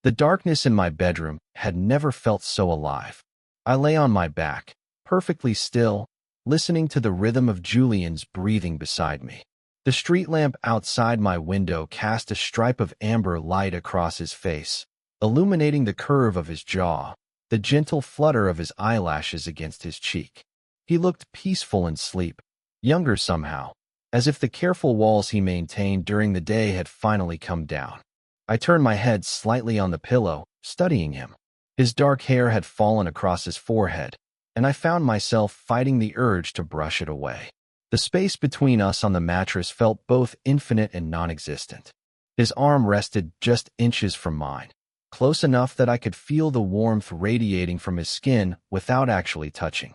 The darkness in my bedroom had never felt so alive. I lay on my back, perfectly still, listening to the rhythm of Julian's breathing beside me. The street lamp outside my window cast a stripe of amber light across his face, illuminating the curve of his jaw, the gentle flutter of his eyelashes against his cheek. He looked peaceful in sleep, younger somehow, as if the careful walls he maintained during the day had finally come down. I turned my head slightly on the pillow, studying him. His dark hair had fallen across his forehead, and I found myself fighting the urge to brush it away. The space between us on the mattress felt both infinite and non-existent. His arm rested just inches from mine, close enough that I could feel the warmth radiating from his skin without actually touching.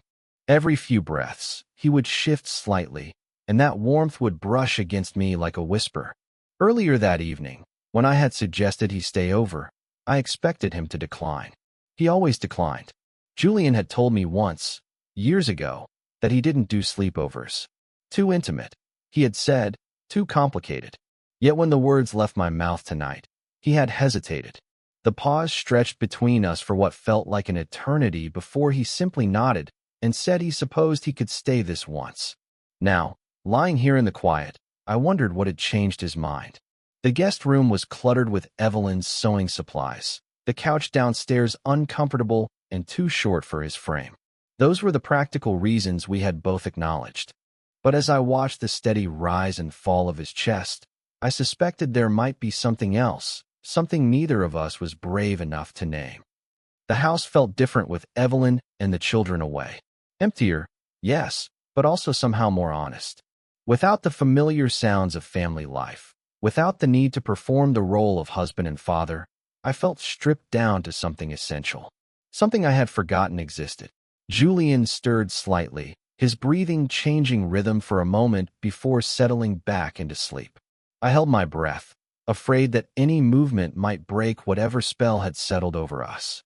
Every few breaths, he would shift slightly, and that warmth would brush against me like a whisper. Earlier that evening, when I had suggested he stay over, I expected him to decline. He always declined. Julian had told me once, years ago, that he didn't do sleepovers. Too intimate, he had said, too complicated. Yet when the words left my mouth tonight, he had hesitated. The pause stretched between us for what felt like an eternity before he simply nodded and said he supposed he could stay this once. Now, lying here in the quiet, I wondered what had changed his mind. The guest room was cluttered with Evelyn's sewing supplies, the couch downstairs uncomfortable and too short for his frame. Those were the practical reasons we had both acknowledged. But as I watched the steady rise and fall of his chest, I suspected there might be something else, something neither of us was brave enough to name. The house felt different with Evelyn and the children away. Emptier, yes, but also somehow more honest. Without the familiar sounds of family life, without the need to perform the role of husband and father, I felt stripped down to something essential, something I had forgotten existed. Julian stirred slightly, his breathing changing rhythm for a moment before settling back into sleep. I held my breath, afraid that any movement might break whatever spell had settled over us.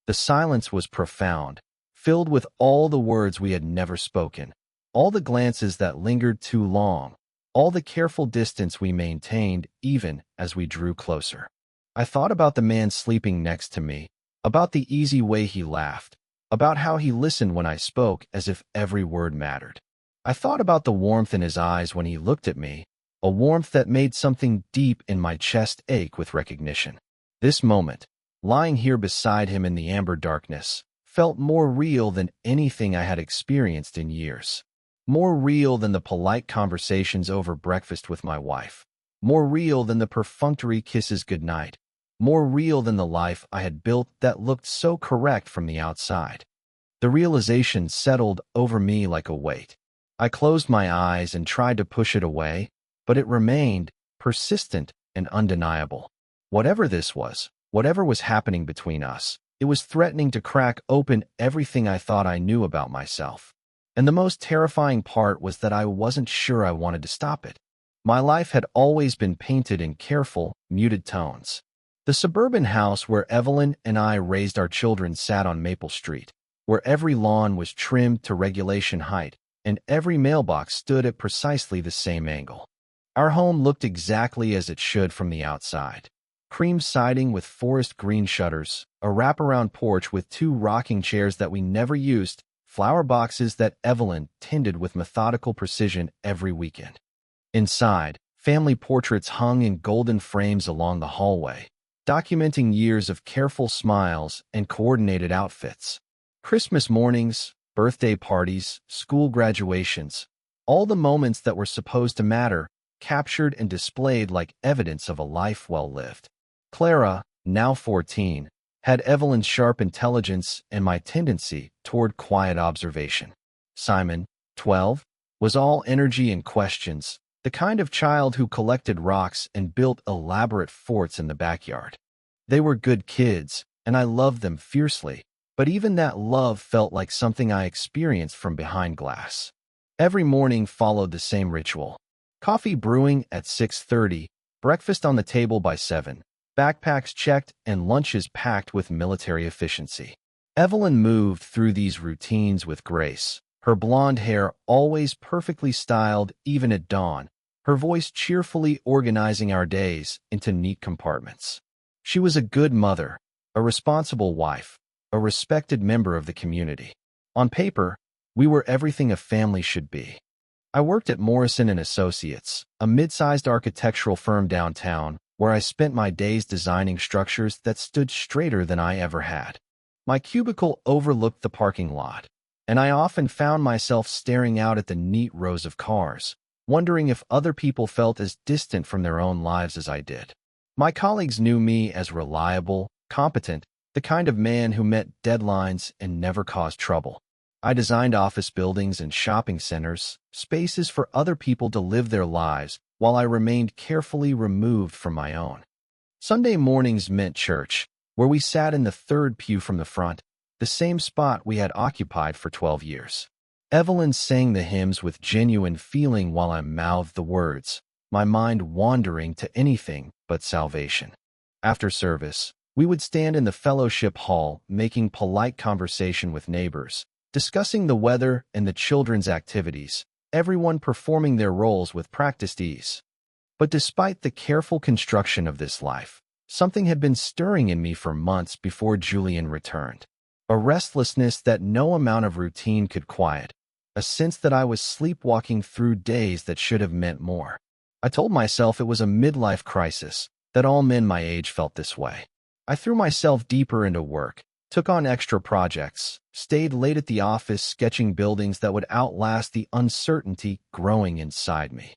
The silence was profound, filled with all the words we had never spoken, all the glances that lingered too long, all the careful distance we maintained even as we drew closer. I thought about the man sleeping next to me, about the easy way he laughed, about how he listened when I spoke as if every word mattered. I thought about the warmth in his eyes when he looked at me, a warmth that made something deep in my chest ache with recognition. This moment, lying here beside him in the amber darkness, felt more real than anything I had experienced in years. More real than the polite conversations over breakfast with my wife. More real than the perfunctory kisses goodnight. More real than the life I had built that looked so correct from the outside. The realization settled over me like a weight. I closed my eyes and tried to push it away, but it remained, persistent and undeniable. Whatever this was, whatever was happening between us, it was threatening to crack open everything I thought I knew about myself. And the most terrifying part was that I wasn't sure I wanted to stop it. My life had always been painted in careful, muted tones. The suburban house where Evelyn and I raised our children sat on Maple Street, where every lawn was trimmed to regulation height, and every mailbox stood at precisely the same angle. Our home looked exactly as it should from the outside. Cream siding with forest green shutters, a wraparound porch with 2 rocking chairs that we never used, flower boxes that Evelyn tended with methodical precision every weekend. Inside, family portraits hung in golden frames along the hallway, documenting years of careful smiles and coordinated outfits. Christmas mornings, birthday parties, school graduations, all the moments that were supposed to matter, captured and displayed like evidence of a life well lived. Clara, now 14, had Evelyn's sharp intelligence and my tendency toward quiet observation. Simon, 12, was all energy and questions, the kind of child who collected rocks and built elaborate forts in the backyard. They were good kids, and I loved them fiercely, but even that love felt like something I experienced from behind glass. Every morning followed the same ritual. Coffee brewing at 6:30, breakfast on the table by 7, backpacks checked and lunches packed with military efficiency. Evelyn moved through these routines with grace, her blonde hair always perfectly styled even at dawn, her voice cheerfully organizing our days into neat compartments. She was a good mother, a responsible wife, a respected member of the community. On paper, we were everything a family should be. I worked at Morrison & Associates, a mid-sized architectural firm downtown, where I spent my days designing structures that stood straighter than I ever had. My cubicle overlooked the parking lot, and I often found myself staring out at the neat rows of cars, wondering if other people felt as distant from their own lives as I did. My colleagues knew me as reliable, competent, the kind of man who met deadlines and never caused trouble. I designed office buildings and shopping centers, spaces for other people to live their lives, while I remained carefully removed from my own. Sunday mornings meant church, where we sat in the third pew from the front, the same spot we had occupied for 12 years. Evelyn sang the hymns with genuine feeling while I mouthed the words, my mind wandering to anything but salvation. After service, we would stand in the fellowship hall, making polite conversation with neighbors, discussing the weather and the children's activities, everyone performing their roles with practiced ease. But despite the careful construction of this life, something had been stirring in me for months before Julian returned. A restlessness that no amount of routine could quiet, a sense that I was sleepwalking through days that should have meant more. I told myself it was a midlife crisis, that all men my age felt this way. I threw myself deeper into work, took on extra projects, stayed late at the office sketching buildings that would outlast the uncertainty growing inside me.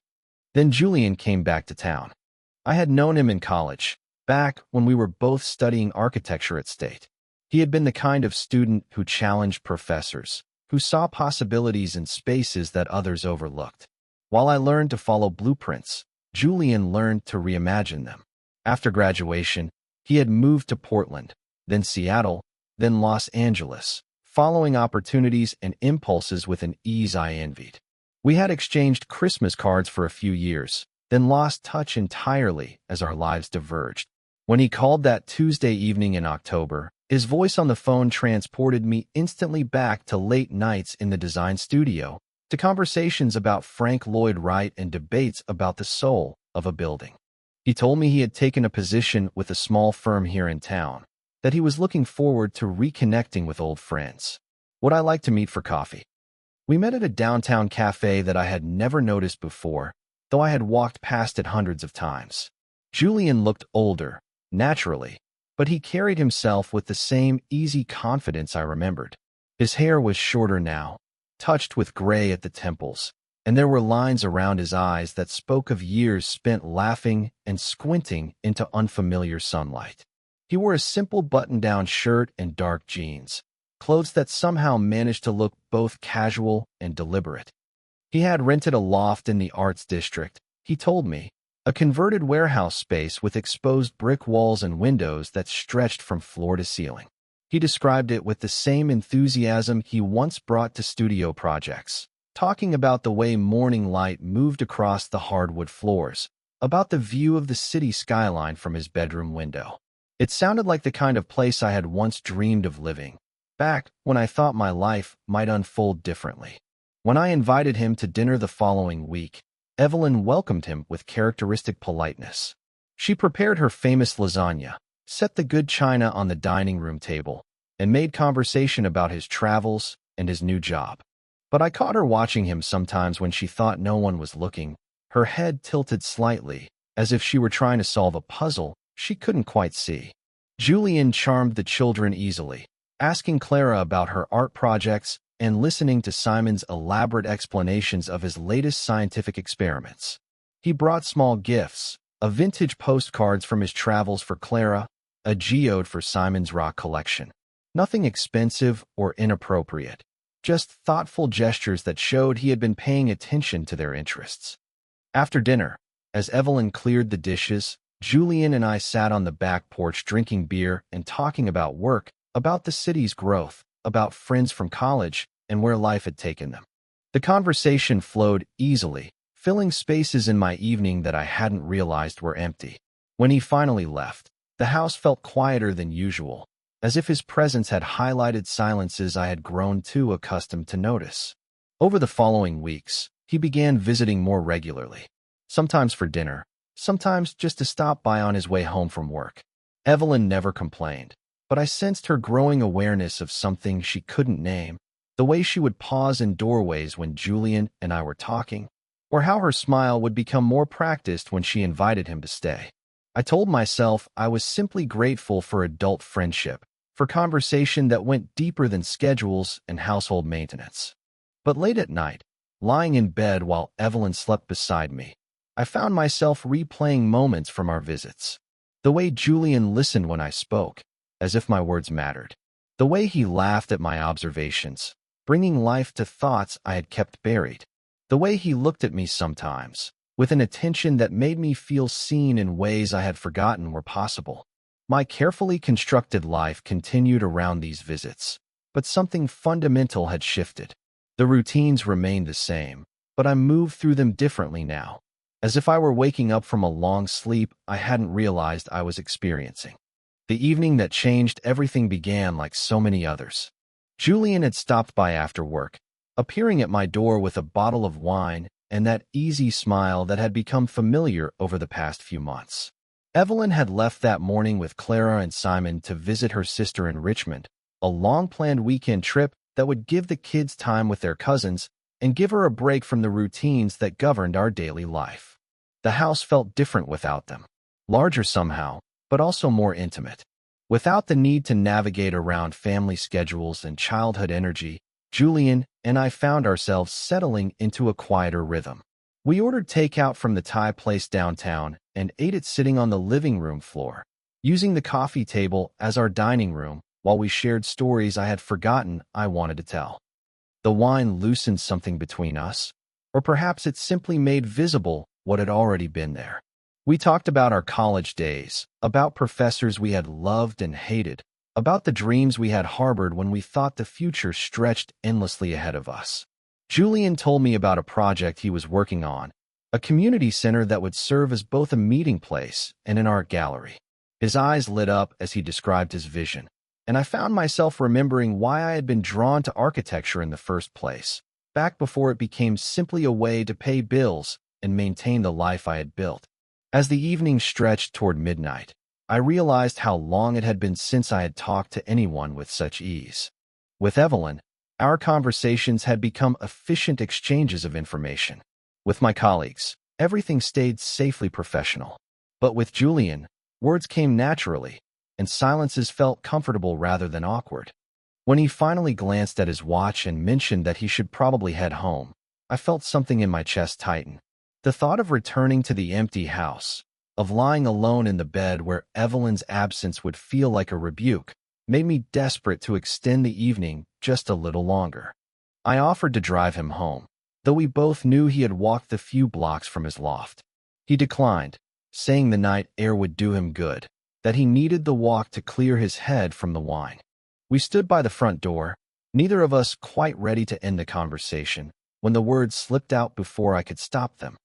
Then Julian came back to town. I had known him in college, back when we were both studying architecture at State. He had been the kind of student who challenged professors, who saw possibilities in spaces that others overlooked. While I learned to follow blueprints, Julian learned to reimagine them. After graduation, he had moved to Portland, then Seattle, then Los Angeles, following opportunities and impulses with an ease I envied. We had exchanged Christmas cards for a few years, then lost touch entirely as our lives diverged. When he called that Tuesday evening in October, his voice on the phone transported me instantly back to late nights in the design studio, to conversations about Frank Lloyd Wright and debates about the soul of a building. He told me he had taken a position with a small firm here in town, that he was looking forward to reconnecting with old friends. Would I like to meet for coffee? We met at a downtown cafe that I had never noticed before, though I had walked past it hundreds of times. Julian looked older, naturally, but he carried himself with the same easy confidence I remembered. His hair was shorter now, touched with gray at the temples, and there were lines around his eyes that spoke of years spent laughing and squinting into unfamiliar sunlight. He wore a simple button-down shirt and dark jeans, clothes that somehow managed to look both casual and deliberate. He had rented a loft in the Arts District, he told me, a converted warehouse space with exposed brick walls and windows that stretched from floor to ceiling. He described it with the same enthusiasm he once brought to studio projects, talking about the way morning light moved across the hardwood floors, about the view of the city skyline from his bedroom window. It sounded like the kind of place I had once dreamed of living, back when I thought my life might unfold differently. When I invited him to dinner the following week, Evelyn welcomed him with characteristic politeness. She prepared her famous lasagna, set the good china on the dining room table, and made conversation about his travels and his new job. But I caught her watching him sometimes when she thought no one was looking, her head tilted slightly, as if she were trying to solve a puzzle she couldn't quite see. Julian charmed the children easily, asking Clara about her art projects and listening to Simon's elaborate explanations of his latest scientific experiments. He brought small gifts, a vintage postcards from his travels for Clara, a geode for Simon's rock collection. Nothing expensive or inappropriate, just thoughtful gestures that showed he had been paying attention to their interests. After dinner, as Evelyn cleared the dishes, Julian and I sat on the back porch drinking beer and talking about work, about the city's growth, about friends from college, and where life had taken them. The conversation flowed easily, filling spaces in my evening that I hadn't realized were empty. When he finally left, the house felt quieter than usual, as if his presence had highlighted silences I had grown too accustomed to notice. Over the following weeks, he began visiting more regularly, sometimes for dinner, sometimes just to stop by on his way home from work. Evelyn never complained, but I sensed her growing awareness of something she couldn't name, the way she would pause in doorways when Julian and I were talking, or how her smile would become more practiced when she invited him to stay. I told myself I was simply grateful for adult friendship, for conversation that went deeper than schedules and household maintenance. But late at night, lying in bed while Evelyn slept beside me, I found myself replaying moments from our visits. The way Julian listened when I spoke, as if my words mattered. The way he laughed at my observations, bringing life to thoughts I had kept buried. The way he looked at me sometimes, with an attention that made me feel seen in ways I had forgotten were possible. My carefully constructed life continued around these visits, but something fundamental had shifted. The routines remained the same, but I moved through them differently now, as if I were waking up from a long sleep I hadn't realized I was experiencing. The evening that changed everything began like so many others. Julian had stopped by after work, appearing at my door with a bottle of wine and that easy smile that had become familiar over the past few months. Evelyn had left that morning with Clara and Simon to visit her sister in Richmond, a long-planned weekend trip that would give the kids time with their cousins and give her a break from the routines that governed our daily life. The house felt different without them, larger somehow, but also more intimate. Without the need to navigate around family schedules and childhood energy, Julian and I found ourselves settling into a quieter rhythm. We ordered takeout from the Thai place downtown and ate it sitting on the living room floor, using the coffee table as our dining room while we shared stories I had forgotten I wanted to tell. The wine loosened something between us, or perhaps it simply made visible what had already been there. We talked about our college days, about professors we had loved and hated, about the dreams we had harbored when we thought the future stretched endlessly ahead of us. Julian told me about a project he was working on, a community center that would serve as both a meeting place and an art gallery. His eyes lit up as he described his vision, and I found myself remembering why I had been drawn to architecture in the first place, back before it became simply a way to pay bills and maintain the life I had built. As the evening stretched toward midnight, I realized how long it had been since I had talked to anyone with such ease. With Evelyn, our conversations had become efficient exchanges of information. With my colleagues, everything stayed safely professional. But with Julian, words came naturally, and silences felt comfortable rather than awkward. When he finally glanced at his watch and mentioned that he should probably head home, I felt something in my chest tighten. The thought of returning to the empty house, of lying alone in the bed where Evelyn's absence would feel like a rebuke, made me desperate to extend the evening just a little longer. I offered to drive him home, though we both knew he had walked the few blocks from his loft. He declined, saying the night air would do him good, that he needed the walk to clear his head from the wine. We stood by the front door, neither of us quite ready to end the conversation, when the words slipped out before I could stop them.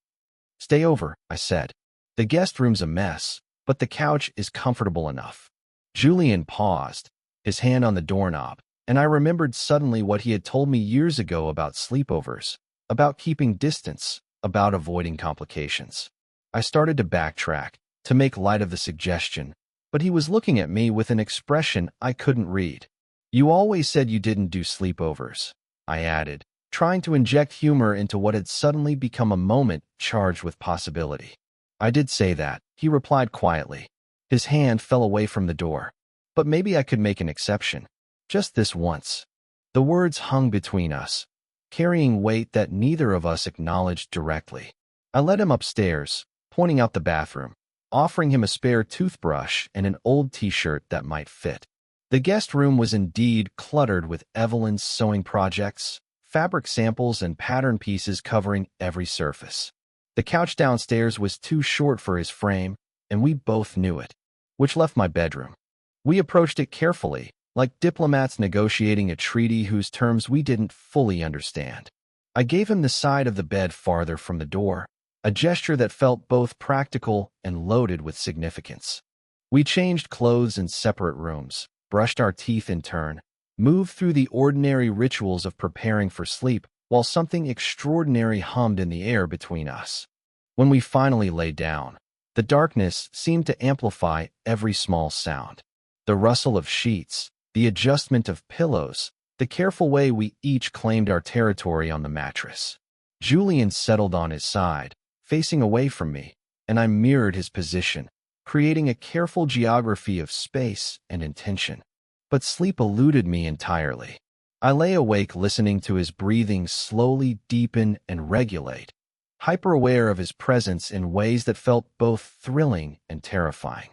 "Stay over," I said. "The guest room's a mess, but the couch is comfortable enough." Julian paused, his hand on the doorknob, and I remembered suddenly what he had told me years ago about sleepovers, about keeping distance, about avoiding complications. I started to backtrack, to make light of the suggestion, but he was looking at me with an expression I couldn't read. "You always said you didn't do sleepovers," I added, trying to inject humor into what had suddenly become a moment charged with possibility. "I did say that," he replied quietly. His hand fell away from the door. "But maybe I could make an exception. Just this once." The words hung between us, carrying weight that neither of us acknowledged directly. I led him upstairs, pointing out the bathroom, offering him a spare toothbrush and an old t-shirt that might fit. The guest room was indeed cluttered with Evelyn's sewing projects, fabric samples, and pattern pieces covering every surface. The couch downstairs was too short for his frame, and we both knew it, which left my bedroom. We approached it carefully, like diplomats negotiating a treaty whose terms we didn't fully understand. I gave him the side of the bed farther from the door, a gesture that felt both practical and loaded with significance. We changed clothes in separate rooms, brushed our teeth in turn, moved through the ordinary rituals of preparing for sleep, while something extraordinary hummed in the air between us. When we finally lay down, The darkness seemed to amplify every small sound. The rustle of sheets, the adjustment of pillows, the careful way we each claimed our territory on the mattress. Julian settled on his side, facing away from me, and I mirrored his position, creating a careful geography of space and intention. But sleep eluded me entirely. I lay awake listening to his breathing slowly deepen and regulate, hyper-aware of his presence in ways that felt both thrilling and terrifying.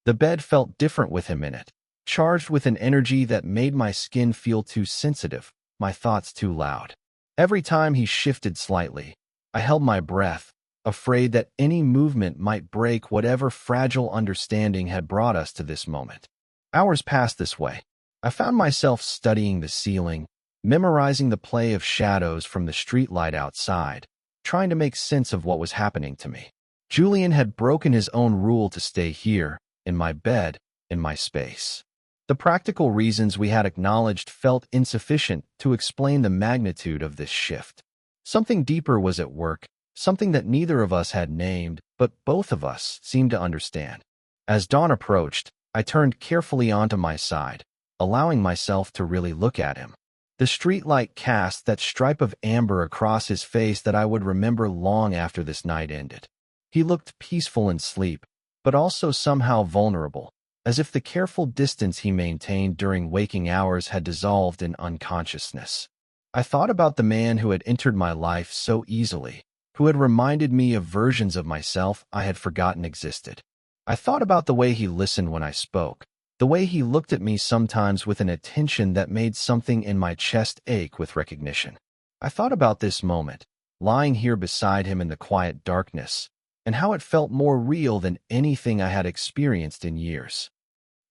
The bed felt different with him in it, charged with an energy that made my skin feel too sensitive, my thoughts too loud. Every time he shifted slightly, I held my breath, afraid that any movement might break whatever fragile understanding had brought us to this moment. Hours passed this way. I found myself studying the ceiling, memorizing the play of shadows from the streetlight outside, trying to make sense of what was happening to me. Julian had broken his own rule to stay here, in my bed, in my space. The practical reasons we had acknowledged felt insufficient to explain the magnitude of this shift. Something deeper was at work, something that neither of us had named, but both of us seemed to understand. As dawn approached, I turned carefully onto my side, allowing myself to really look at him. The streetlight cast that stripe of amber across his face that I would remember long after this night ended. He looked peaceful in sleep, but also somehow vulnerable, as if the careful distance he maintained during waking hours had dissolved in unconsciousness. I thought about the man who had entered my life so easily, who had reminded me of versions of myself I had forgotten existed. I thought about the way he listened when I spoke, the way he looked at me sometimes with an attention that made something in my chest ache with recognition. I thought about this moment, lying here beside him in the quiet darkness, and how it felt more real than anything I had experienced in years.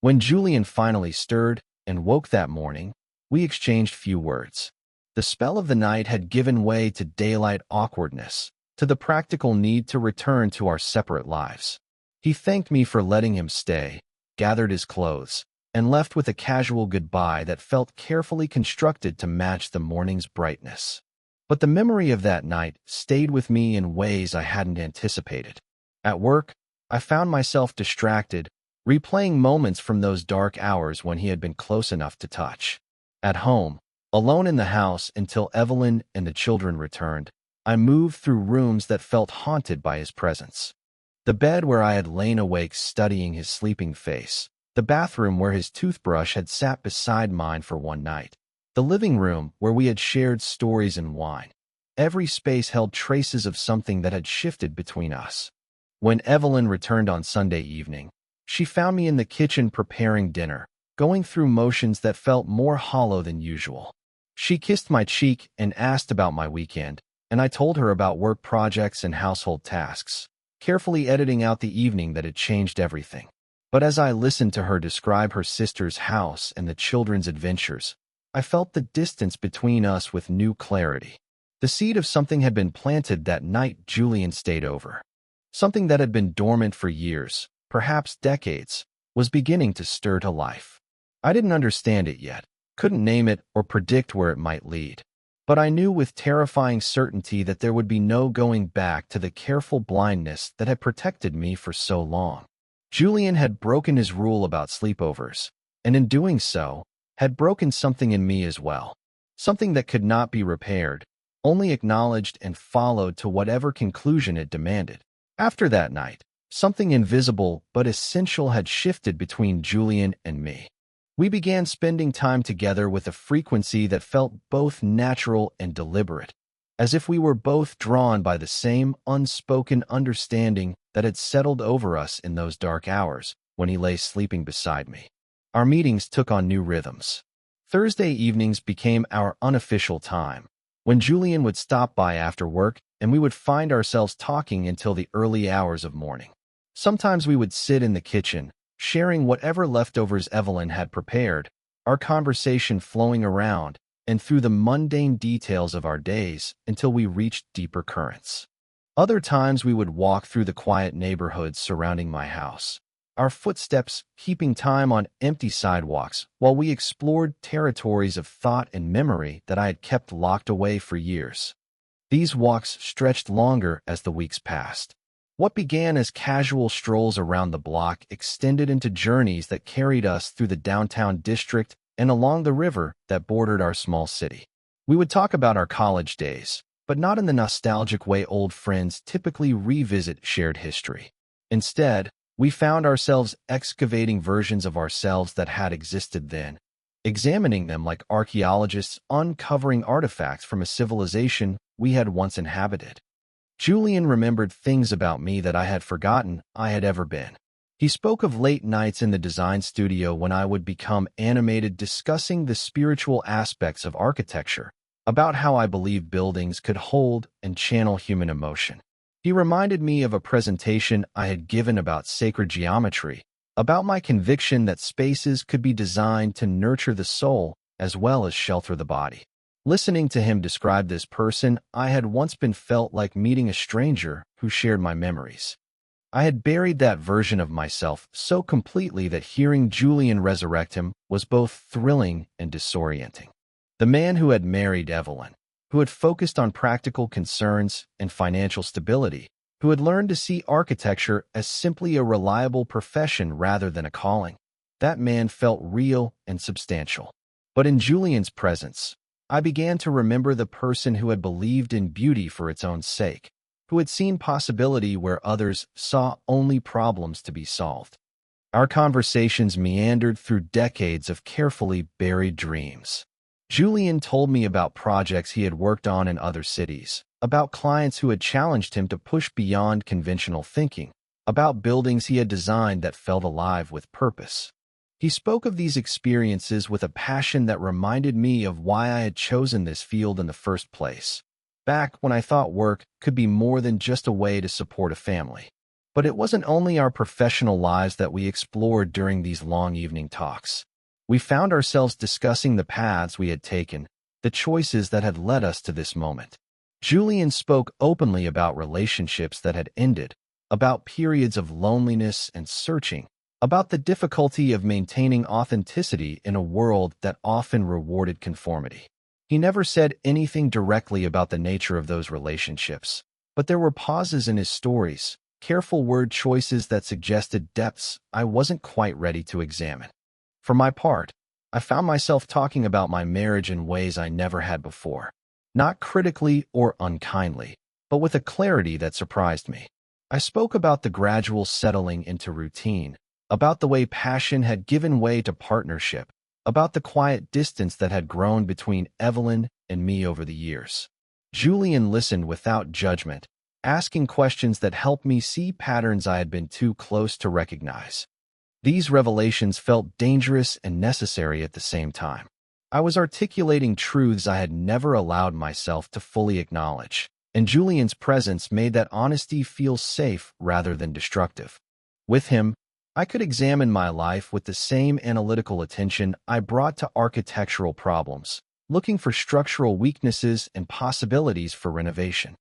When Julian finally stirred and woke that morning, we exchanged few words. The spell of the night had given way to daylight awkwardness, to the practical need to return to our separate lives. He thanked me for letting him stay, gathered his clothes, and left with a casual goodbye that felt carefully constructed to match the morning's brightness. But the memory of that night stayed with me in ways I hadn't anticipated. At work, I found myself distracted, replaying moments from those dark hours when he had been close enough to touch. At home, alone in the house until Evelyn and the children returned, I moved through rooms that felt haunted by his presence. The bed where I had lain awake studying his sleeping face, the bathroom where his toothbrush had sat beside mine for one night, the living room where we had shared stories and wine. Every space held traces of something that had shifted between us. When Evelyn returned on Sunday evening, she found me in the kitchen preparing dinner, going through motions that felt more hollow than usual. She kissed my cheek and asked about my weekend, and I told her about work projects and household tasks, carefully editing out the evening that had changed everything. But as I listened to her describe her sister's house and the children's adventures, I felt the distance between us with new clarity. The seed of something had been planted that night Julian stayed over. Something that had been dormant for years, perhaps decades, was beginning to stir to life. I didn't understand it yet, couldn't name it or predict where it might lead. But I knew with terrifying certainty that there would be no going back to the careful blindness that had protected me for so long. Julian had broken his rule about sleepovers, and in doing so, had broken something in me as well. Something that could not be repaired, only acknowledged and followed to whatever conclusion it demanded. After that night, something invisible but essential had shifted between Julian and me. We began spending time together with a frequency that felt both natural and deliberate, as if we were both drawn by the same unspoken understanding that had settled over us in those dark hours when he lay sleeping beside me. Our meetings took on new rhythms. Thursday evenings became our unofficial time, when Julian would stop by after work and we would find ourselves talking until the early hours of morning. Sometimes we would sit in the kitchen, sharing whatever leftovers Evelyn had prepared, our conversation flowing around and through the mundane details of our days until we reached deeper currents. Other times we would walk through the quiet neighborhoods surrounding my house, our footsteps keeping time on empty sidewalks while we explored territories of thought and memory that I had kept locked away for years. These walks stretched longer as the weeks passed. What began as casual strolls around the block extended into journeys that carried us through the downtown district and along the river that bordered our small city. We would talk about our college days, but not in the nostalgic way old friends typically revisit shared history. Instead, we found ourselves excavating versions of ourselves that had existed then, examining them like archaeologists uncovering artifacts from a civilization we had once inhabited. Julian remembered things about me that I had forgotten I had ever been. He spoke of late nights in the design studio when I would become animated discussing the spiritual aspects of architecture, about how I believed buildings could hold and channel human emotion. He reminded me of a presentation I had given about sacred geometry, about my conviction that spaces could be designed to nurture the soul as well as shelter the body. Listening to him describe this person I had once been felt like meeting a stranger who shared my memories. I had buried that version of myself so completely that hearing Julian resurrect him was both thrilling and disorienting. The man who had married Evelyn, who had focused on practical concerns and financial stability, who had learned to see architecture as simply a reliable profession rather than a calling. That man felt real and substantial. But in Julian's presence, I began to remember the person who had believed in beauty for its own sake, who had seen possibility where others saw only problems to be solved. Our conversations meandered through decades of carefully buried dreams. Julian told me about projects he had worked on in other cities, about clients who had challenged him to push beyond conventional thinking, about buildings he had designed that felt alive with purpose. He spoke of these experiences with a passion that reminded me of why I had chosen this field in the first place, back when I thought work could be more than just a way to support a family. But it wasn't only our professional lives that we explored during these long evening talks. We found ourselves discussing the paths we had taken, the choices that had led us to this moment. Julian spoke openly about relationships that had ended, about periods of loneliness and searching, about the difficulty of maintaining authenticity in a world that often rewarded conformity. He never said anything directly about the nature of those relationships, but there were pauses in his stories, careful word choices that suggested depths I wasn't quite ready to examine. For my part, I found myself talking about my marriage in ways I never had before, not critically or unkindly, but with a clarity that surprised me. I spoke about the gradual settling into routine, about the way passion had given way to partnership, about the quiet distance that had grown between Evelyn and me over the years. Julian listened without judgment, asking questions that helped me see patterns I had been too close to recognize. These revelations felt dangerous and necessary at the same time. I was articulating truths I had never allowed myself to fully acknowledge, and Julian's presence made that honesty feel safe rather than destructive. With him, I could examine my life with the same analytical attention I brought to architectural problems, looking for structural weaknesses and possibilities for renovation.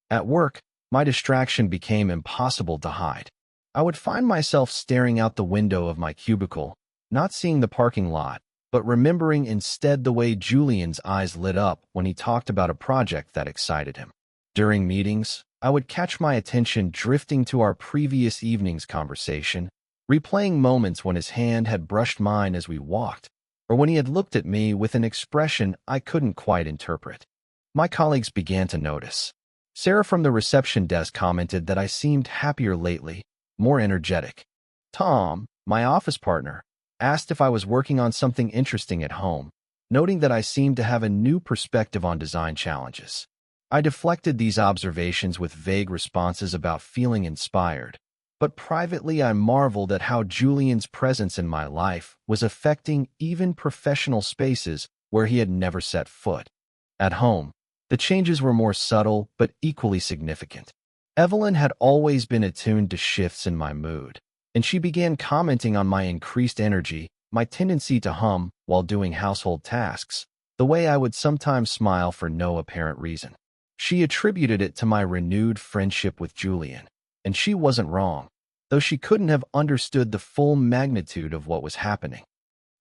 At work, my distraction became impossible to hide. I would find myself staring out the window of my cubicle, not seeing the parking lot, but remembering instead the way Julian's eyes lit up when he talked about a project that excited him. During meetings, I would catch my attention drifting to our previous evening's conversation, replaying moments when his hand had brushed mine as we walked, or when he had looked at me with an expression I couldn't quite interpret. My colleagues began to notice. Sarah from the reception desk commented that I seemed happier lately, more energetic. Tom, my office partner, asked if I was working on something interesting at home, noting that I seemed to have a new perspective on design challenges. I deflected these observations with vague responses about feeling inspired, but privately I marveled at how Julian's presence in my life was affecting even professional spaces where he had never set foot. At home, the changes were more subtle but equally significant. Evelyn had always been attuned to shifts in my mood, and she began commenting on my increased energy, my tendency to hum while doing household tasks, the way I would sometimes smile for no apparent reason. She attributed it to my renewed friendship with Julian, and she wasn't wrong, though she couldn't have understood the full magnitude of what was happening.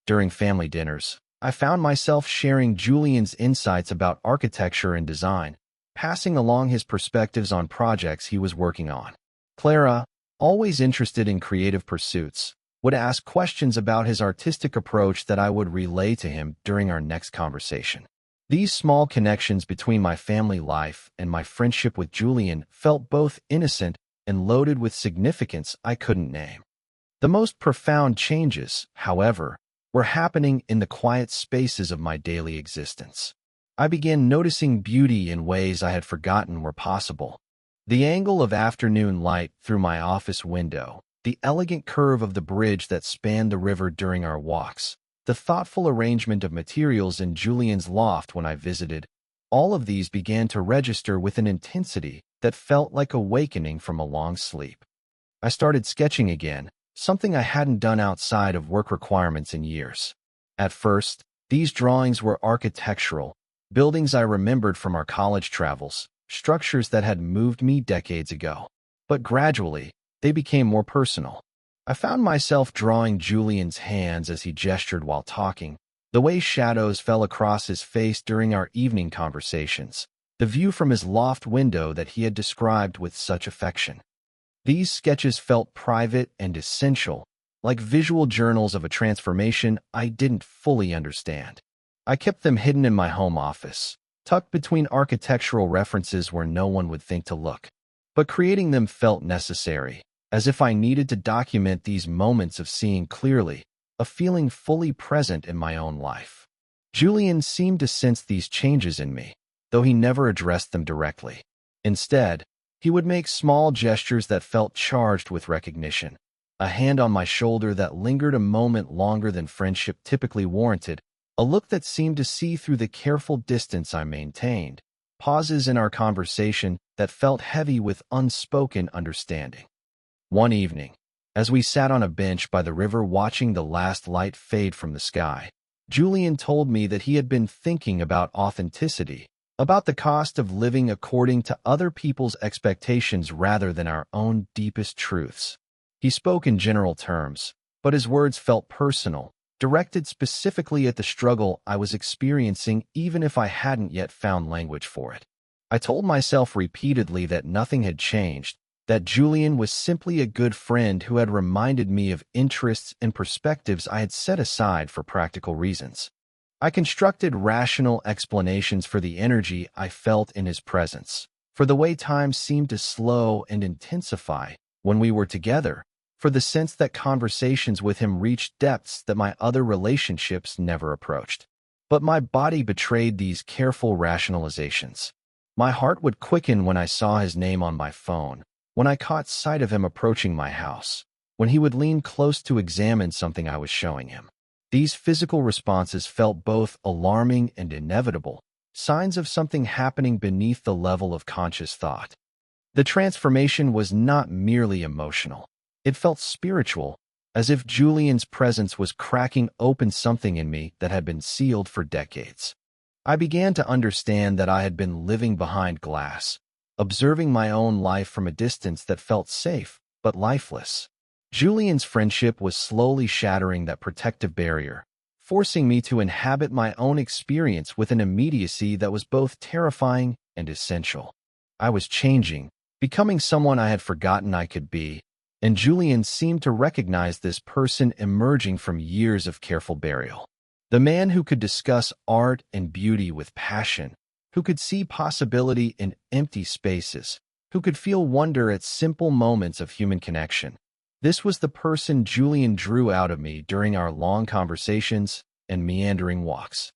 During family dinners, I found myself sharing Julian's insights about architecture and design, passing along his perspectives on projects he was working on. Clara, always interested in creative pursuits, would ask questions about his artistic approach that I would relay to him during our next conversation. These small connections between my family life and my friendship with Julian felt both innocent and loaded with significance I couldn't name. The most profound changes, however, were happening in the quiet spaces of my daily existence. I began noticing beauty in ways I had forgotten were possible. The angle of afternoon light through my office window, the elegant curve of the bridge that spanned the river during our walks, the thoughtful arrangement of materials in Julian's loft when I visited, all of these began to register with an intensity that felt like awakening from a long sleep. I started sketching again, something I hadn't done outside of work requirements in years. At first, these drawings were architectural, buildings I remembered from our college travels, structures that had moved me decades ago. But gradually, they became more personal. I found myself drawing Julian's hands as he gestured while talking, the way shadows fell across his face during our evening conversations, the view from his loft window that he had described with such affection. These sketches felt private and essential, like visual journals of a transformation I didn't fully understand. I kept them hidden in my home office, tucked between architectural references where no one would think to look. But creating them felt necessary, as if I needed to document these moments of seeing clearly, a feeling fully present in my own life. Julian seemed to sense these changes in me, though he never addressed them directly. Instead, he would make small gestures that felt charged with recognition, a hand on my shoulder that lingered a moment longer than friendship typically warranted, a look that seemed to see through the careful distance I maintained, pauses in our conversation that felt heavy with unspoken understanding. One evening, as we sat on a bench by the river watching the last light fade from the sky, Julian told me that he had been thinking about authenticity, about the cost of living according to other people's expectations rather than our own deepest truths. He spoke in general terms, but his words felt personal, directed specifically at the struggle I was experiencing even if I hadn't yet found language for it. I told myself repeatedly that nothing had changed, that Julian was simply a good friend who had reminded me of interests and perspectives I had set aside for practical reasons. I constructed rational explanations for the energy I felt in his presence, for the way time seemed to slow and intensify when we were together, for the sense that conversations with him reached depths that my other relationships never approached. But my body betrayed these careful rationalizations. My heart would quicken when I saw his name on my phone, when I caught sight of him approaching my house, when he would lean close to examine something I was showing him. These physical responses felt both alarming and inevitable, signs of something happening beneath the level of conscious thought. The transformation was not merely emotional. It felt spiritual, as if Julian's presence was cracking open something in me that had been sealed for decades. I began to understand that I had been living behind glass, observing my own life from a distance that felt safe but lifeless. Julian's friendship was slowly shattering that protective barrier, forcing me to inhabit my own experience with an immediacy that was both terrifying and essential. I was changing, becoming someone I had forgotten I could be, and Julian seemed to recognize this person emerging from years of careful burial. The man who could discuss art and beauty with passion, who could see possibility in empty spaces, who could feel wonder at simple moments of human connection. This was the person Julian drew out of me during our long conversations and meandering walks.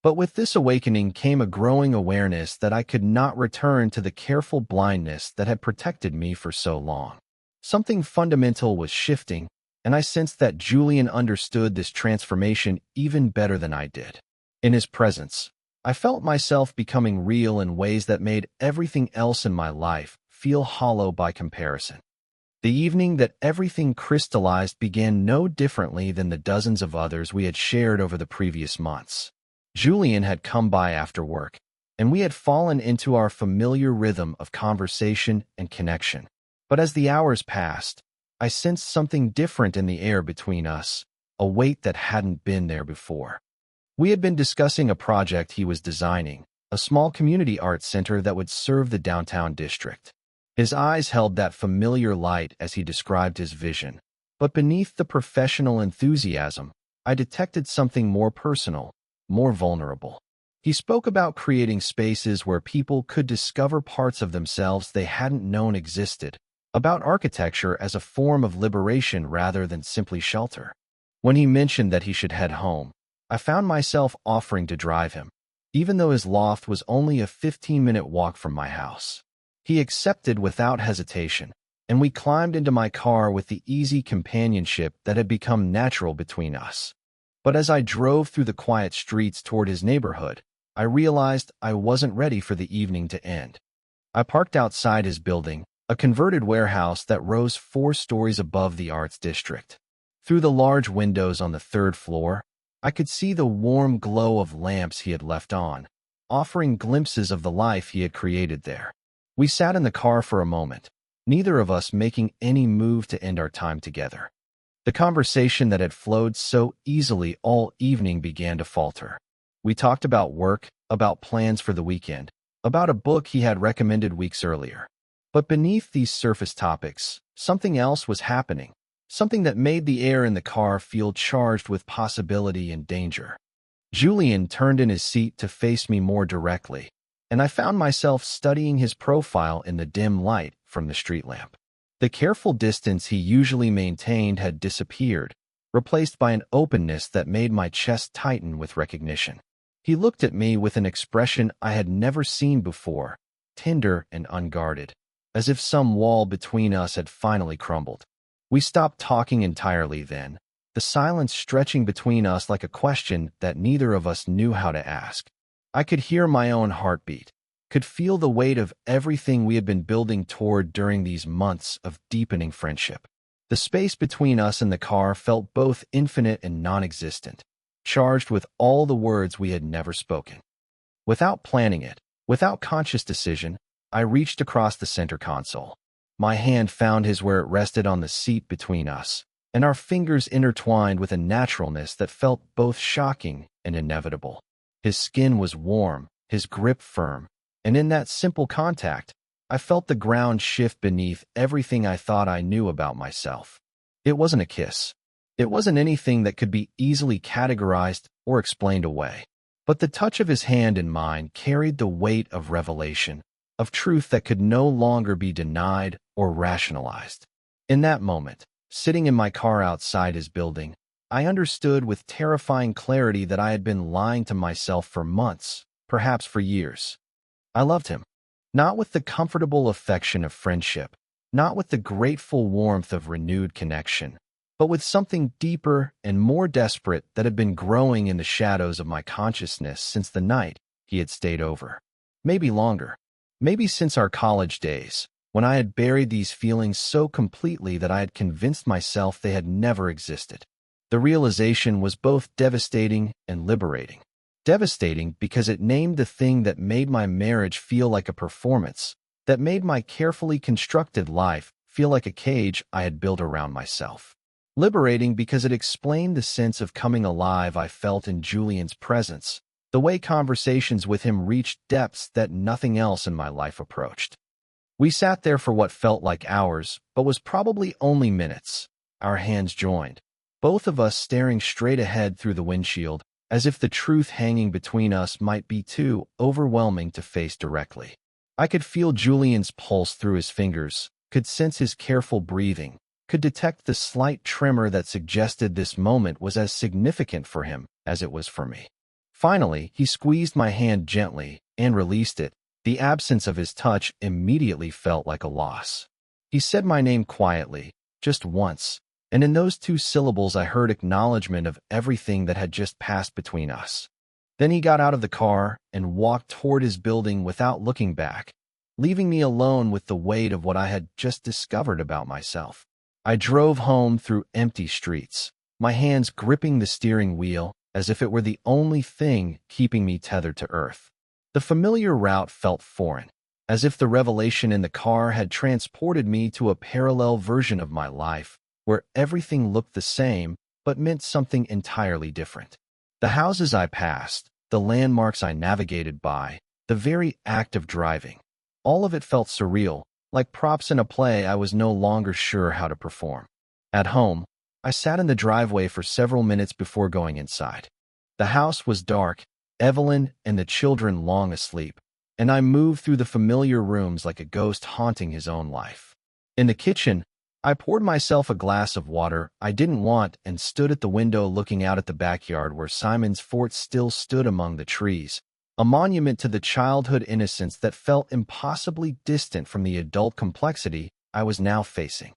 But with this awakening came a growing awareness that I could not return to the careful blindness that had protected me for so long. Something fundamental was shifting, and I sensed that Julian understood this transformation even better than I did. In his presence, I felt myself becoming real in ways that made everything else in my life feel hollow by comparison. The evening that everything crystallized began no differently than the dozens of others we had shared over the previous months. Julian had come by after work, and we had fallen into our familiar rhythm of conversation and connection. But as the hours passed, I sensed something different in the air between us, a weight that hadn't been there before. We had been discussing a project he was designing, a small community arts center that would serve the downtown district. His eyes held that familiar light as he described his vision. But beneath the professional enthusiasm, I detected something more personal, more vulnerable. He spoke about creating spaces where people could discover parts of themselves they hadn't known existed, about architecture as a form of liberation rather than simply shelter. When he mentioned that he should head home, I found myself offering to drive him, even though his loft was only a 15-minute walk from my house. He accepted without hesitation, and we climbed into my car with the easy companionship that had become natural between us. But as I drove through the quiet streets toward his neighborhood, I realized I wasn't ready for the evening to end. I parked outside his building, a converted warehouse that rose 4 stories above the arts district. Through the large windows on the 3rd floor, I could see the warm glow of lamps he had left on, offering glimpses of the life he had created there. We sat in the car for a moment, neither of us making any move to end our time together. The conversation that had flowed so easily all evening began to falter. We talked about work, about plans for the weekend, about a book he had recommended weeks earlier. But beneath these surface topics, something else was happening, something that made the air in the car feel charged with possibility and danger. Julian turned in his seat to face me more directly, and I found myself studying his profile in the dim light from the street lamp. The careful distance he usually maintained had disappeared, replaced by an openness that made my chest tighten with recognition. He looked at me with an expression I had never seen before, tender and unguarded, as if some wall between us had finally crumbled. We stopped talking entirely then, the silence stretching between us like a question that neither of us knew how to ask. I could hear my own heartbeat, could feel the weight of everything we had been building toward during these months of deepening friendship. The space between us and the car felt both infinite and non-existent, charged with all the words we had never spoken. Without planning it, without conscious decision, I reached across the center console. My hand found his where it rested on the seat between us, and our fingers intertwined with a naturalness that felt both shocking and inevitable. His skin was warm, his grip firm, and in that simple contact, I felt the ground shift beneath everything I thought I knew about myself. It wasn't a kiss. It wasn't anything that could be easily categorized or explained away. But the touch of his hand in mine carried the weight of revelation, of truth that could no longer be denied or rationalized. In that moment, sitting in my car outside his building, I understood with terrifying clarity that I had been lying to myself for months, perhaps for years. I loved him, not with the comfortable affection of friendship, not with the grateful warmth of renewed connection, but with something deeper and more desperate that had been growing in the shadows of my consciousness since the night he had stayed over. Maybe longer, maybe since our college days, when I had buried these feelings so completely that I had convinced myself they had never existed. The realization was both devastating and liberating. Devastating because it named the thing that made my marriage feel like a performance, that made my carefully constructed life feel like a cage I had built around myself. Liberating because it explained the sense of coming alive I felt in Julian's presence, the way conversations with him reached depths that nothing else in my life approached. We sat there for what felt like hours, but was probably only minutes, our hands joined, both of us staring straight ahead through the windshield, as if the truth hanging between us might be too overwhelming to face directly. I could feel Julian's pulse through his fingers, could sense his careful breathing, could detect the slight tremor that suggested this moment was as significant for him as it was for me. Finally, he squeezed my hand gently and released it. The absence of his touch immediately felt like a loss. He said my name quietly, just once, and in those 2 syllables I heard acknowledgement of everything that had just passed between us. Then he got out of the car and walked toward his building without looking back, leaving me alone with the weight of what I had just discovered about myself. I drove home through empty streets, my hands gripping the steering wheel as if it were the only thing keeping me tethered to earth. The familiar route felt foreign, as if the revelation in the car had transported me to a parallel version of my life, where everything looked the same but meant something entirely different. The houses I passed, the landmarks I navigated by, the very act of driving, all of it felt surreal, Like props in a play I was no longer sure how to perform. At home, I sat in the driveway for several minutes before going inside. The house was dark, Evelyn and the children long asleep, and I moved through the familiar rooms like a ghost haunting his own life. In the kitchen, I poured myself a glass of water I didn't want and stood at the window looking out at the backyard where Simon's fort still stood among the trees, a monument to the childhood innocence that felt impossibly distant from the adult complexity I was now facing.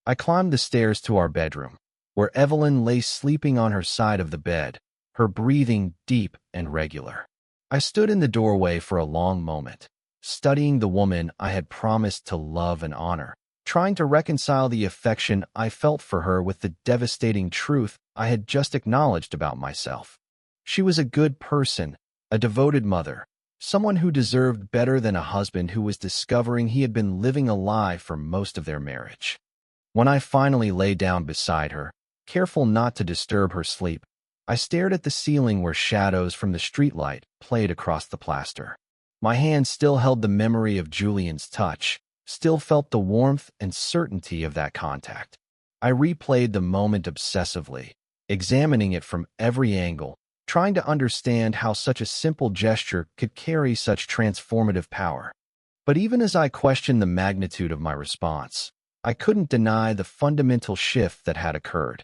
I climbed the stairs to our bedroom, where Evelyn lay sleeping on her side of the bed, her breathing deep and regular. I stood in the doorway for a long moment, studying the woman I had promised to love and honor, trying to reconcile the affection I felt for her with the devastating truth I had just acknowledged about myself. She was a good person, a devoted mother, someone who deserved better than a husband who was discovering he had been living a lie for most of their marriage. When I finally lay down beside her, careful not to disturb her sleep, I stared at the ceiling where shadows from the streetlight played across the plaster. My hand still held the memory of Julian's touch, still felt the warmth and certainty of that contact. I replayed the moment obsessively, examining it from every angle, trying to understand how such a simple gesture could carry such transformative power. But even as I questioned the magnitude of my response, I couldn't deny the fundamental shift that had occurred.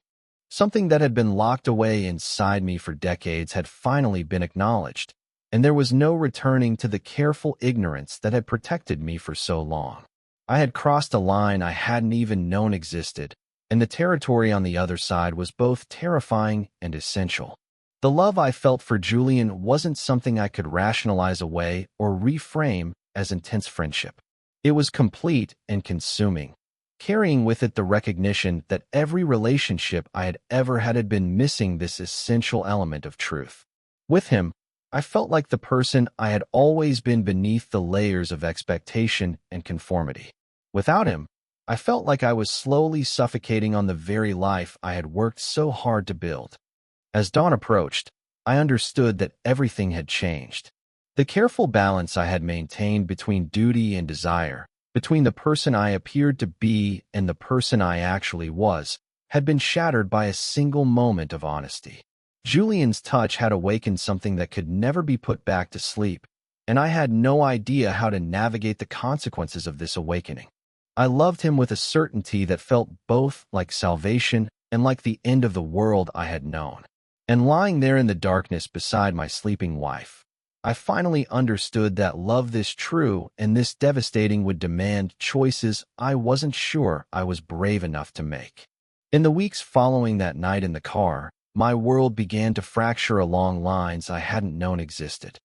Something that had been locked away inside me for decades had finally been acknowledged, and there was no returning to the careful ignorance that had protected me for so long. I had crossed a line I hadn't even known existed, and the territory on the other side was both terrifying and essential. The love I felt for Julian wasn't something I could rationalize away or reframe as intense friendship. It was complete and consuming, carrying with it the recognition that every relationship I had ever had been missing this essential element of truth. With him, I felt like the person I had always been beneath the layers of expectation and conformity. Without him, I felt like I was slowly suffocating on the very life I had worked so hard to build. As dawn approached, I understood that everything had changed. The careful balance I had maintained between duty and desire, between the person I appeared to be and the person I actually was, had been shattered by a single moment of honesty. Julian's touch had awakened something that could never be put back to sleep, and I had no idea how to navigate the consequences of this awakening. I loved him with a certainty that felt both like salvation and like the end of the world I had known. And lying there in the darkness beside my sleeping wife, I finally understood that love this true and this devastating would demand choices I wasn't sure I was brave enough to make. In the weeks following that night in the car, my world began to fracture along lines I hadn't known existed.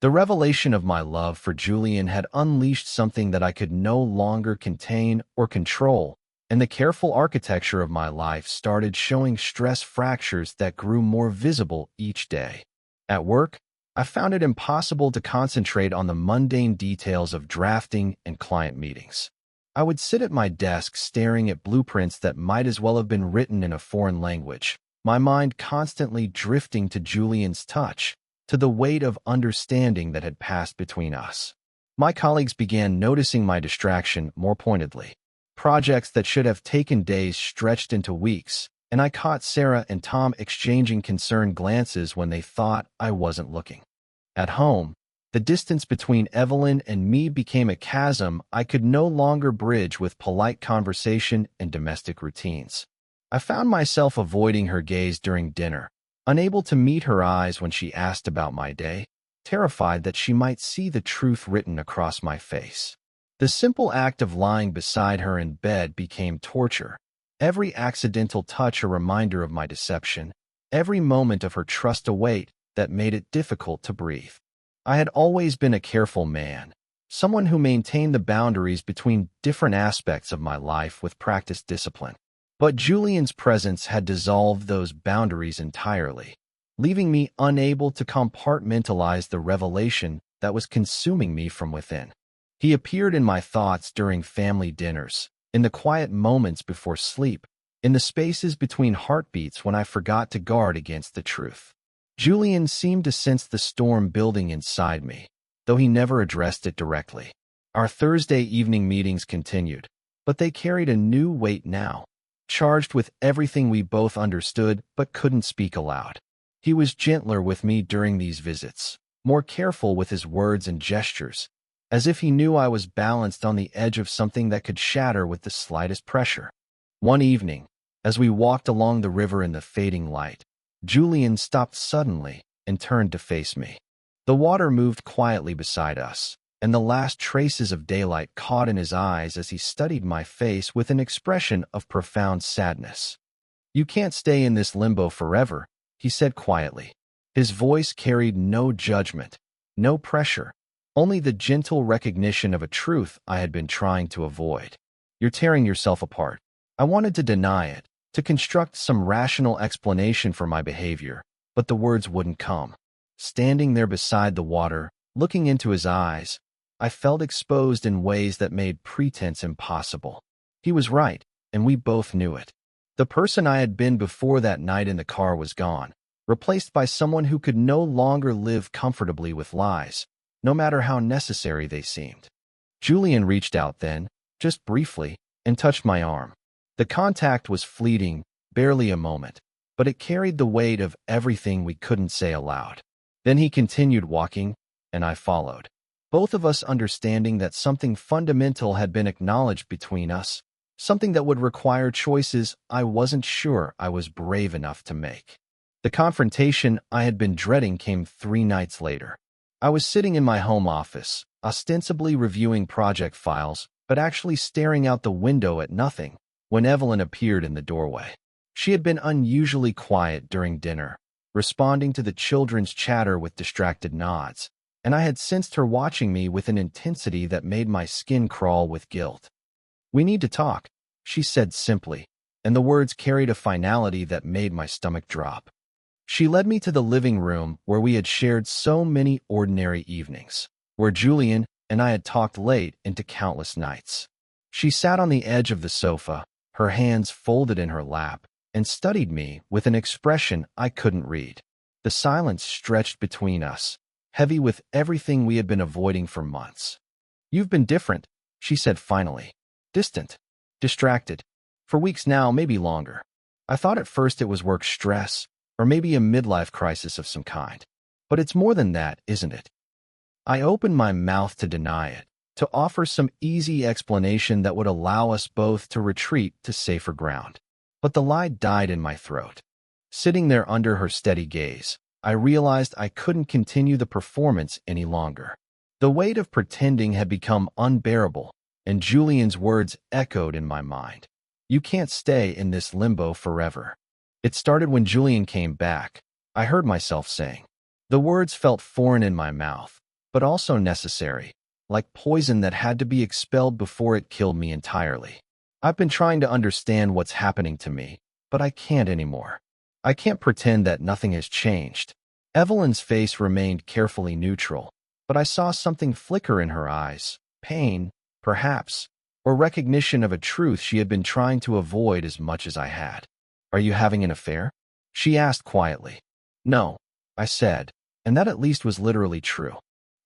The revelation of my love for Julian had unleashed something that I could no longer contain or control, and the careful architecture of my life started showing stress fractures that grew more visible each day. At work, I found it impossible to concentrate on the mundane details of drafting and client meetings. I would sit at my desk staring at blueprints that might as well have been written in a foreign language, my mind constantly drifting to Julian's touch, to the weight of understanding that had passed between us. My colleagues began noticing my distraction more pointedly. Projects that should have taken days stretched into weeks, and I caught Sarah and Tom exchanging concerned glances when they thought I wasn't looking. At home, the distance between Evelyn and me became a chasm I could no longer bridge with polite conversation and domestic routines. I found myself avoiding her gaze during dinner, unable to meet her eyes when she asked about my day, terrified that she might see the truth written across my face. The simple act of lying beside her in bed became torture, every accidental touch a reminder of my deception, every moment of her trust a weight that made it difficult to breathe. I had always been a careful man, someone who maintained the boundaries between different aspects of my life with practiced discipline. But Julian's presence had dissolved those boundaries entirely, leaving me unable to compartmentalize the revelation that was consuming me from within. He appeared in my thoughts during family dinners, in the quiet moments before sleep, in the spaces between heartbeats when I forgot to guard against the truth. Julian seemed to sense the storm building inside me, though he never addressed it directly. Our Thursday evening meetings continued, but they carried a new weight now, charged with everything we both understood but couldn't speak aloud. He was gentler with me during these visits, more careful with his words and gestures, as if he knew I was balanced on the edge of something that could shatter with the slightest pressure. One evening, as we walked along the river in the fading light, Julian stopped suddenly and turned to face me. The water moved quietly beside us, and the last traces of daylight caught in his eyes as he studied my face with an expression of profound sadness. "You can't stay in this limbo forever," he said quietly. His voice carried no judgment, no pressure, only the gentle recognition of a truth I had been trying to avoid. "You're tearing yourself apart." I wanted to deny it, to construct some rational explanation for my behavior, but the words wouldn't come. Standing there beside the water, looking into his eyes, I felt exposed in ways that made pretense impossible. He was right, and we both knew it. The person I had been before that night in the car was gone, replaced by someone who could no longer live comfortably with lies, no matter how necessary they seemed. Julian reached out then, just briefly, and touched my arm. The contact was fleeting, barely a moment, but it carried the weight of everything we couldn't say aloud. Then he continued walking, and I followed, both of us understanding that something fundamental had been acknowledged between us, something that would require choices I wasn't sure I was brave enough to make. The confrontation I had been dreading came 3 nights later. I was sitting in my home office, ostensibly reviewing project files, but actually staring out the window at nothing, when Evelyn appeared in the doorway. She had been unusually quiet during dinner, responding to the children's chatter with distracted nods, and I had sensed her watching me with an intensity that made my skin crawl with guilt. "We need to talk," she said simply, and the words carried a finality that made my stomach drop. She led me to the living room where we had shared so many ordinary evenings, where Julian and I had talked late into countless nights. She sat on the edge of the sofa, her hands folded in her lap, and studied me with an expression I couldn't read. The silence stretched between us, heavy with everything we had been avoiding for months. "You've been different," she said finally. "Distant, distracted. For weeks now, maybe longer. I thought at first it was work stress, or maybe a midlife crisis of some kind. But it's more than that, isn't it?" I opened my mouth to deny it, to offer some easy explanation that would allow us both to retreat to safer ground. But the lie died in my throat. Sitting there under her steady gaze, I realized I couldn't continue the performance any longer. The weight of pretending had become unbearable, and Julian's words echoed in my mind. "You can't stay in this limbo forever." It started when Julian came back, I heard myself saying. The words felt foreign in my mouth, but also necessary, like poison that had to be expelled before it killed me entirely. "I've been trying to understand what's happening to me, but I can't anymore. I can't pretend that nothing has changed." Evelyn's face remained carefully neutral, but I saw something flicker in her eyes, pain, perhaps, or recognition of a truth she had been trying to avoid as much as I had. "Are you having an affair?" she asked quietly. "No," I said, and that at least was literally true.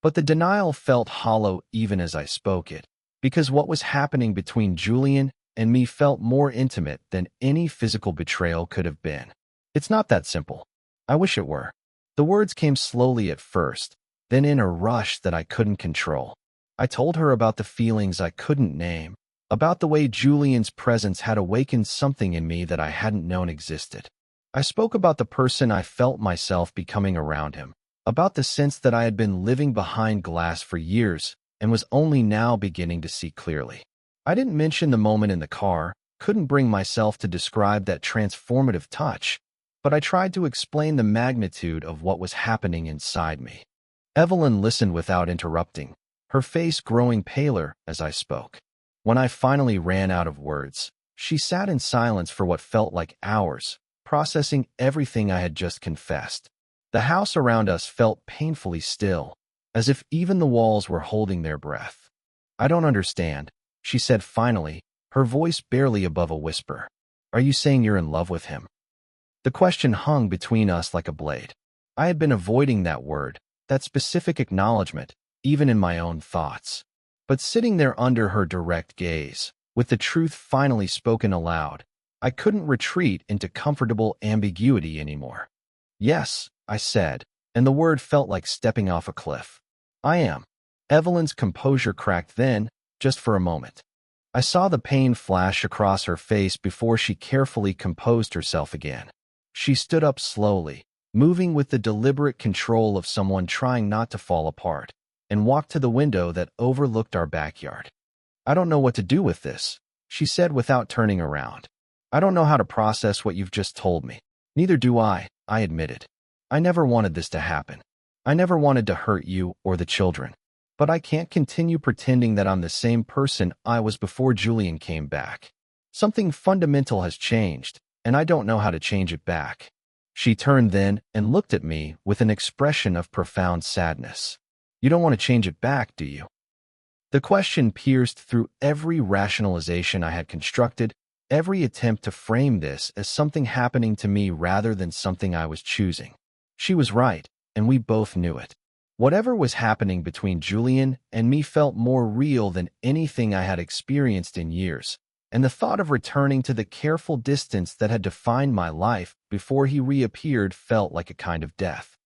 But the denial felt hollow even as I spoke it, because what was happening between Julian and me felt more intimate than any physical betrayal could have been. "It's not that simple. I wish it were." The words came slowly at first, then in a rush that I couldn't control. I told her about the feelings I couldn't name, about the way Julian's presence had awakened something in me that I hadn't known existed. I spoke about the person I felt myself becoming around him, about the sense that I had been living behind glass for years and was only now beginning to see clearly. I didn't mention the moment in the car, couldn't bring myself to describe that transformative touch, but I tried to explain the magnitude of what was happening inside me. Evelyn listened without interrupting, her face growing paler as I spoke. When I finally ran out of words, she sat in silence for what felt like hours, processing everything I had just confessed. The house around us felt painfully still, as if even the walls were holding their breath. "I don't understand," she said finally, her voice barely above a whisper. "Are you saying you're in love with him?" The question hung between us like a blade. I had been avoiding that word, that specific acknowledgement, even in my own thoughts. But sitting there under her direct gaze, with the truth finally spoken aloud, I couldn't retreat into comfortable ambiguity anymore. Yes, I said, and the word felt like stepping off a cliff. I am. Evelyn's composure cracked then, just for a moment. I saw the pain flash across her face before she carefully composed herself again. She stood up slowly, moving with the deliberate control of someone trying not to fall apart, and walked to the window that overlooked our backyard. I don't know what to do with this, she said without turning around. I don't know how to process what you've just told me. Neither do I admitted. I never wanted this to happen. I never wanted to hurt you or the children. But I can't continue pretending that I'm the same person I was before Julian came back. Something fundamental has changed, and I don't know how to change it back. She turned then and looked at me with an expression of profound sadness. You don't want to change it back, do you? The question pierced through every rationalization I had constructed, every attempt to frame this as something happening to me rather than something I was choosing. She was right, and we both knew it. Whatever was happening between Julian and me felt more real than anything I had experienced in years, and the thought of returning to the careful distance that had defined my life before he reappeared felt like a kind of death.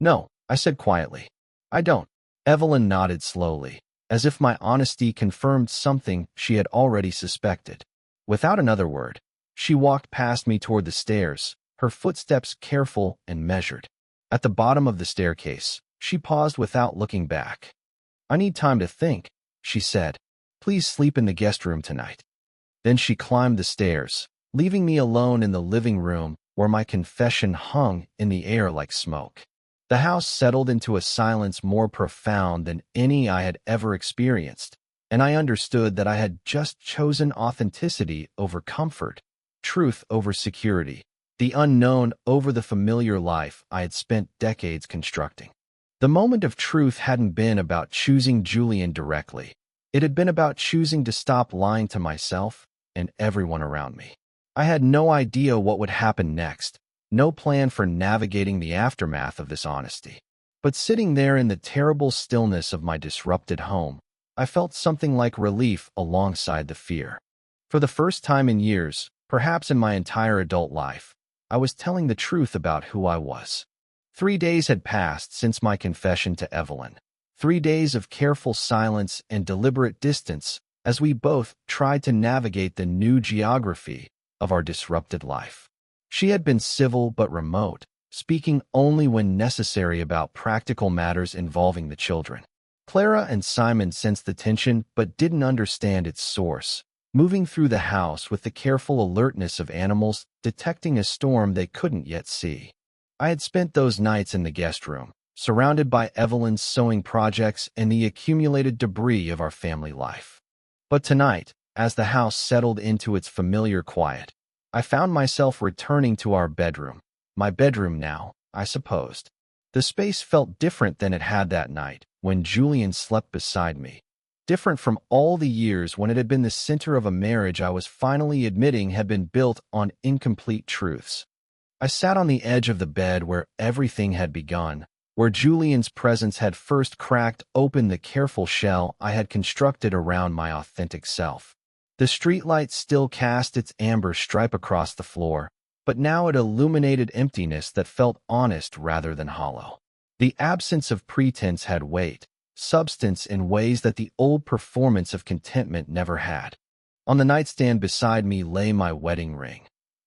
No, I said quietly. I don't. Evelyn nodded slowly, as if my honesty confirmed something she had already suspected. Without another word, she walked past me toward the stairs, her footsteps careful and measured. At the bottom of the staircase, she paused without looking back. I need time to think, she said. Please sleep in the guest room tonight. Then she climbed the stairs, leaving me alone in the living room where my confession hung in the air like smoke. The house settled into a silence more profound than any I had ever experienced, and I understood that I had just chosen authenticity over comfort, truth over security, the unknown over the familiar life I had spent decades constructing. The moment of truth hadn't been about choosing Julian directly. It had been about choosing to stop lying to myself and everyone around me. I had no idea what would happen next, no plan for navigating the aftermath of this honesty. But sitting there in the terrible stillness of my disrupted home, I felt something like relief alongside the fear. For the first time in years, perhaps in my entire adult life, I was telling the truth about who I was. 3 days had passed since my confession to Evelyn. 3 days of careful silence and deliberate distance as we both tried to navigate the new geography of our disrupted life. She had been civil but remote, speaking only when necessary about practical matters involving the children. Clara and Simon sensed the tension but didn't understand its source, moving through the house with the careful alertness of animals detecting a storm they couldn't yet see. I had spent those nights in the guest room, surrounded by Evelyn's sewing projects and the accumulated debris of our family life. But tonight, as the house settled into its familiar quiet, I found myself returning to our bedroom. My bedroom now, I supposed. The space felt different than it had that night, when Julian slept beside me. Different from all the years when it had been the center of a marriage I was finally admitting had been built on incomplete truths. I sat on the edge of the bed where everything had begun, where Julian's presence had first cracked open the careful shell I had constructed around my authentic self. The streetlight still cast its amber stripe across the floor, but now it illuminated emptiness that felt honest rather than hollow. The absence of pretense had weight, substance in ways that the old performance of contentment never had. On the nightstand beside me lay my wedding ring,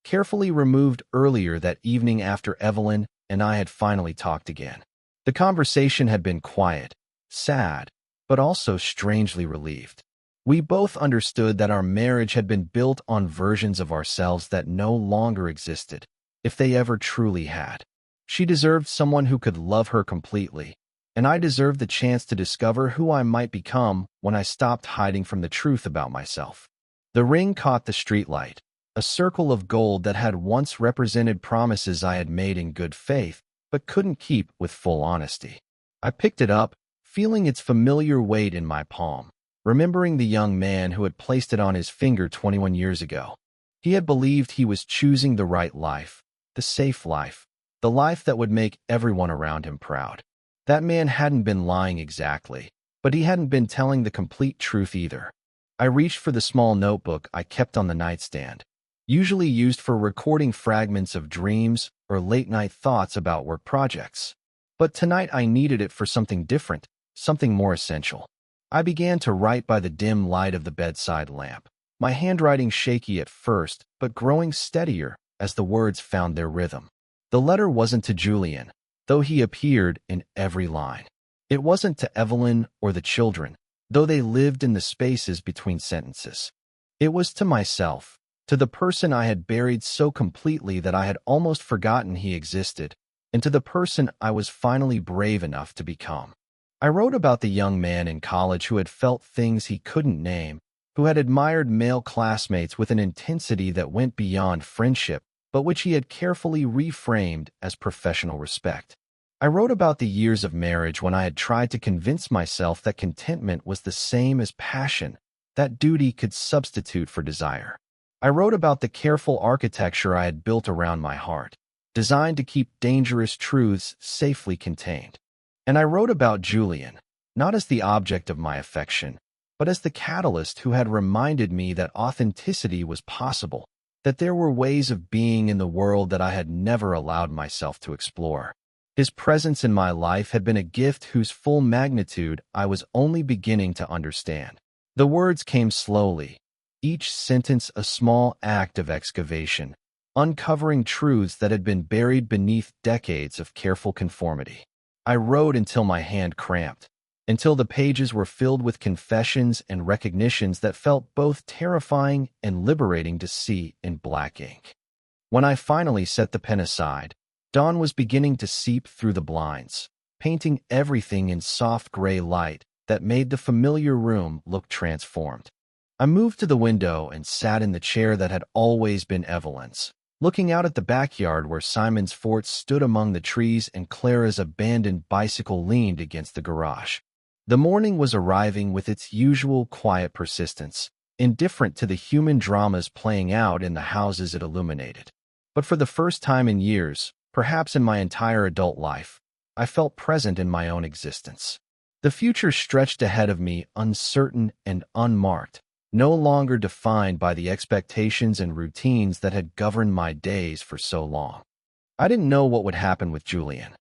carefully removed earlier that evening after Evelyn and I had finally talked again. The conversation had been quiet, sad, but also strangely relieved. We both understood that our marriage had been built on versions of ourselves that no longer existed, if they ever truly had. She deserved someone who could love her completely, and I deserved the chance to discover who I might become when I stopped hiding from the truth about myself. The ring caught the streetlight, a circle of gold that had once represented promises I had made in good faith, but couldn't keep with full honesty. I picked it up, feeling its familiar weight in my palm, remembering the young man who had placed it on his finger 21 years ago. He had believed he was choosing the right life, the safe life, the life that would make everyone around him proud. That man hadn't been lying exactly, But he hadn't been telling the complete truth either. I reached for the small notebook I kept on the nightstand, usually used for recording fragments of dreams or late-night thoughts about work projects. But tonight I needed it for something different, something more essential. I began to write by the dim light of the bedside lamp, my handwriting shaky at first, but growing steadier as the words found their rhythm. The letter wasn't to Julian, though he appeared in every line. It wasn't to Evelyn or the children, though they lived in the spaces between sentences. It was to myself, to the person I had buried so completely that I had almost forgotten he existed, and to the person I was finally brave enough to become. I wrote about the young man in college who had felt things he couldn't name, who had admired male classmates with an intensity that went beyond friendship, but which he had carefully reframed as professional respect. I wrote about the years of marriage when I had tried to convince myself that contentment was the same as passion, that duty could substitute for desire. I wrote about the careful architecture I had built around my heart, designed to keep dangerous truths safely contained. And I wrote about Julian, not as the object of my affection, but as the catalyst who had reminded me that authenticity was possible, that there were ways of being in the world that I had never allowed myself to explore. His presence in my life had been a gift whose full magnitude I was only beginning to understand. The words came slowly, each sentence a small act of excavation, uncovering truths that had been buried beneath decades of careful conformity. I wrote until my hand cramped, until the pages were filled with confessions and recognitions that felt both terrifying and liberating to see in black ink. When I finally set the pen aside, dawn was beginning to seep through the blinds, painting everything in soft gray light that made the familiar room look transformed. I moved to the window and sat in the chair that had always been Evelyn's, looking out at the backyard where Simon's fort stood among the trees and Clara's abandoned bicycle leaned against the garage. The morning was arriving with its usual quiet persistence, indifferent to the human dramas playing out in the houses it illuminated. But for the first time in years, perhaps in my entire adult life, I felt present in my own existence. The future stretched ahead of me, uncertain and unmarked, no longer defined by the expectations and routines that had governed my days for so long. I didn't know what would happen with Julian.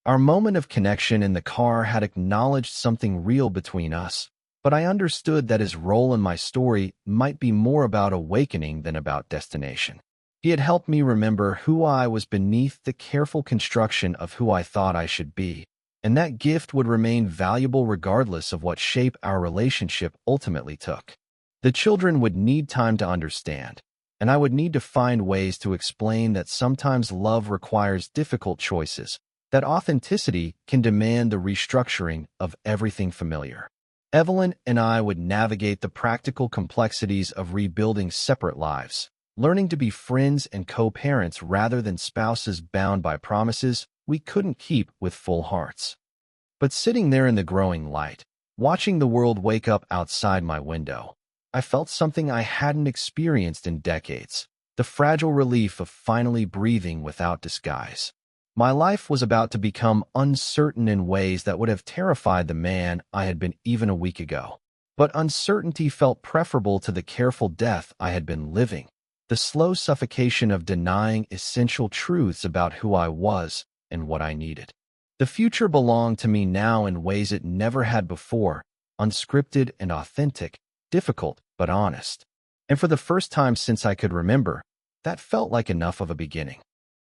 Our moment of connection in the car had acknowledged something real between us, but I understood that his role in my story might be more about awakening than about destination. He had helped me remember who I was beneath the careful construction of who I thought I should be, and that gift would remain valuable regardless of what shape our relationship ultimately took. The children would need time to understand, and I would need to find ways to explain that sometimes love requires difficult choices, that authenticity can demand the restructuring of everything familiar. Evelyn and I would navigate the practical complexities of rebuilding separate lives, learning to be friends and co-parents rather than spouses bound by promises we couldn't keep with full hearts. But sitting there in the growing light, watching the world wake up outside my window, I felt something I hadn't experienced in decades, the fragile relief of finally breathing without disguise. My life was about to become uncertain in ways that would have terrified the man I had been even a week ago. But uncertainty felt preferable to the careful death I had been living, the slow suffocation of denying essential truths about who I was and what I needed. The future belonged to me now in ways it never had before, unscripted and authentic, difficult but honest. And for the first time since I could remember, that felt like enough of a beginning.